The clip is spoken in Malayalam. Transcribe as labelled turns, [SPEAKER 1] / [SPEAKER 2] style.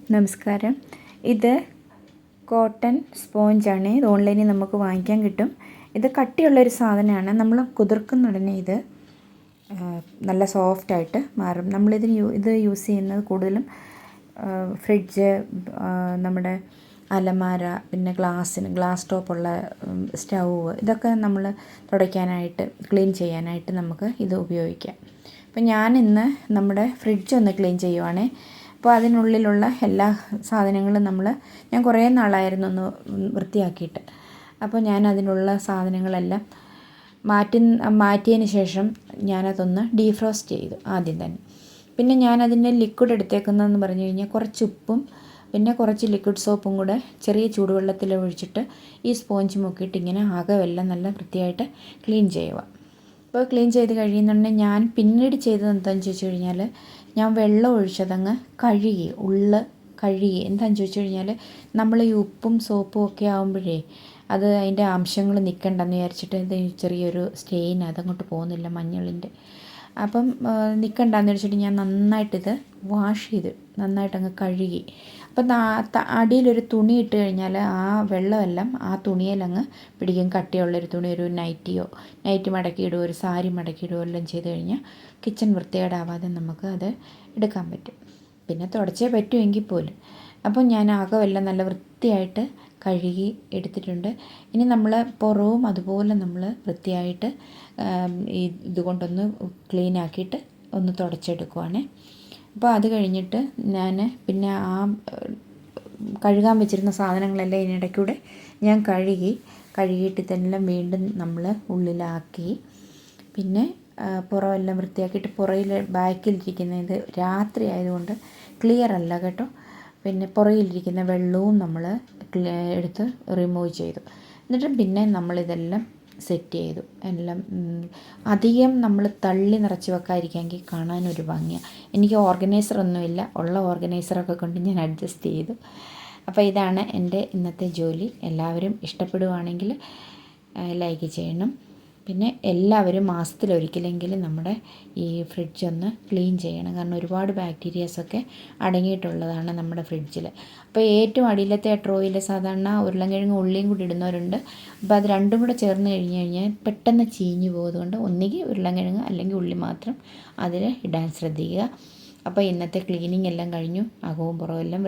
[SPEAKER 1] നമസ്കാരം. ഇത് കോട്ടൺ സ്പോഞ്ചാണ്. ഇത് ഓൺലൈനിൽ നമുക്ക് വാങ്ങിക്കാൻ കിട്ടും. ഇത് കട്ടിയുള്ളൊരു സാധനമാണ്. നമ്മൾ കുതിർക്കുന്ന ഉടനെ ഇത് നല്ല സോഫ്റ്റായിട്ട് മാറും. ഇത് യൂസ് ചെയ്യുന്നത് കൂടുതലും ഫ്രിഡ്ജ്, നമ്മുടെ അലമാര, പിന്നെ ഗ്ലാസ് ടോപ്പുള്ള സ്റ്റൗവ്, ഇതൊക്കെ നമ്മൾ തുടയ്ക്കാനായിട്ട്, ക്ലീൻ ചെയ്യാനായിട്ട് നമുക്ക് ഇത് ഉപയോഗിക്കാം. അപ്പോൾ ഞാനിന്ന് നമ്മുടെ ഫ്രിഡ്ജ് ഒന്ന് ക്ലീൻ ചെയ്യുവാണേ. അപ്പോൾ അതിനുള്ളിലുള്ള എല്ലാ സാധനങ്ങളും ഞാൻ കുറേ നാളായിരുന്നു ഒന്ന് വൃത്തിയാക്കിയിട്ട്. അപ്പോൾ ഞാൻ അതിനുള്ള സാധനങ്ങളെല്ലാം മാറ്റിയതിന് ശേഷം ഞാനതൊന്ന് ഡീഫ്രോസ്റ്റ് ചെയ്തു ആദ്യം തന്നെ. പിന്നെ ഞാനതിൻ്റെ ലിക്വിഡ് എടുത്തേക്കുന്നതെന്ന് പറഞ്ഞു കഴിഞ്ഞാൽ കുറച്ച് ഉപ്പും പിന്നെ കുറച്ച് ലിക്വിഡ് സോപ്പും കൂടെ ചെറിയ ചൂടുവെള്ളത്തിൽ ഒഴിച്ചിട്ട് ഈ സ്പോഞ്ച് മുക്കിയിട്ട് ഇങ്ങനെ അകമെല്ലാം നല്ല വൃത്തിയായിട്ട് ക്ലീൻ ചെയ്യുക. അപ്പോൾ ക്ലീൻ ചെയ്ത് കഴിയുന്നുണ്ടെങ്കിൽ ഞാൻ പിന്നീട് ചെയ്തത് എന്താണെന്ന് ചോദിച്ചു കഴിഞ്ഞാൽ, ഞാൻ വെള്ളം ഒഴിച്ചതങ്ങ് കഴുകി എന്താണെന്ന് ചോദിച്ചു കഴിഞ്ഞാൽ, നമ്മൾ ഈ ഉപ്പും സോപ്പും ഒക്കെ ആകുമ്പോഴേ അത് അതിൻ്റെ അംശങ്ങൾ നിൽക്കണ്ടെന്ന് വിചാരിച്ചിട്ട് ഇത് ചെറിയൊരു സ്റ്റെയിൻ അതങ്ങോട്ട് പോകുന്നില്ല, മഞ്ഞളിൻ്റെ. അപ്പം നിൽക്കണ്ടെന്ന് വെച്ചിട്ട് ഞാൻ നന്നായിട്ടിത് വാഷ് ചെയ്ത് നന്നായിട്ടങ്ങ് കഴുകി. അപ്പം അടിയിലൊരു തുണി ഇട്ട് കഴിഞ്ഞാൽ ആ വെള്ളമെല്ലാം ആ തുണിയിലങ്ങ് പിടിക്കും. കട്ടിയുള്ളൊരു തുണി, ഒരു നൈറ്റി മടക്കിയിടുകയോ ഒരു സാരി മടക്കിയിടുകയോ എല്ലാം ചെയ്ത് കഴിഞ്ഞാൽ കിച്ചൺ വൃത്തികേടാവാതെ നമുക്ക് അത് എടുക്കാൻ പറ്റും. പിന്നെ തുടച്ചേ പറ്റുമെങ്കിൽ പോലും. അപ്പോൾ ഞാൻ അകമെല്ലാം നല്ല വൃത്തിയായിട്ട് കഴുകി എടുത്തിട്ടുണ്ട്. ഇനി നമ്മൾ പുറവും അതുപോലെ നമ്മൾ വൃത്തിയായിട്ട് ഇതുകൊണ്ടൊന്ന് ക്ലീൻ ആക്കിയിട്ട് ഒന്ന് തുടച്ചെടുക്കുവാണ്. അപ്പോൾ അത് കഴിഞ്ഞിട്ട് ഞാൻ പിന്നെ ആ കഴുകാൻ വെച്ചിരുന്ന സാധനങ്ങളെല്ലാം ഇതിനിടയ്ക്കൂടെ ഞാൻ കഴുകിയിട്ട് ഇതെല്ലാം വീണ്ടും നമ്മൾ ഉള്ളിലാക്കി. പിന്നെ പുറമെല്ലാം വൃത്തിയാക്കിയിട്ട് പുറയിൽ ബാക്കിലിരിക്കുന്ന ഇത് രാത്രി ആയതുകൊണ്ട് ക്ലിയർ അല്ല കേട്ടോ. പിന്നെ പുറകിലിരിക്കുന്ന വെള്ളവും നമ്മൾ എടുത്ത് റിമൂവ് ചെയ്തു. എന്നിട്ട് പിന്നെ നമ്മളിതെല്ലാം സെറ്റ് ചെയ്തു. എല്ലാം അധികം നമ്മൾ തള്ളി നിറച്ച് വെക്കാതിരിക്കാമെങ്കിൽ കാണാനൊരു ഭംഗിയാണ്. എനിക്ക് ഓർഗനൈസറൊന്നുമില്ല, ഉള്ള ഓർഗനൈസറൊക്കെ കൊണ്ട് ഞാൻ അഡ്ജസ്റ്റ് ചെയ്തു. അപ്പോൾ ഇതാണ് എൻ്റെ ഇന്നത്തെ ജോലി. എല്ലാവരും ഇഷ്ടപ്പെടുവാണെങ്കിൽ ലൈക്ക് ചെയ്യണം. പിന്നെ എല്ലാവരും മാസത്തിലൊരിക്കലെങ്കിലും നമ്മുടെ ഈ ഫ്രിഡ്ജ് ഒന്ന് ക്ലീൻ ചെയ്യണം. കാരണം ഒരുപാട് ബാക്ടീരിയാസൊക്കെ അടങ്ങിയിട്ടുള്ളതാണ് നമ്മുടെ ഫ്രിഡ്ജിൽ. അപ്പോൾ ഏറ്റവും അടിയിലത്തെ ഡ്രോയിൽ സാധാരണ ഉരുളൻകിഴങ്ങും ഉള്ളിയും കൂടി ഇടുന്നവരുണ്ട്. അപ്പോൾ അത് രണ്ടും കൂടെ ചേർന്ന് കഴിഞ്ഞാൽ പെട്ടെന്ന് ചീഞ്ഞു പോകുന്നതുകൊണ്ട് ഒന്നുകിൽ ഉരുളൻകിഴങ്ങ് അല്ലെങ്കിൽ ഉള്ളി മാത്രം അതിൽ ഇടാൻ ശ്രദ്ധിക്കുക. അപ്പോൾ ഇന്നത്തെ ക്ലീനിങ് എല്ലാം കഴിഞ്ഞു. അകവും പുറവും എല്ലാം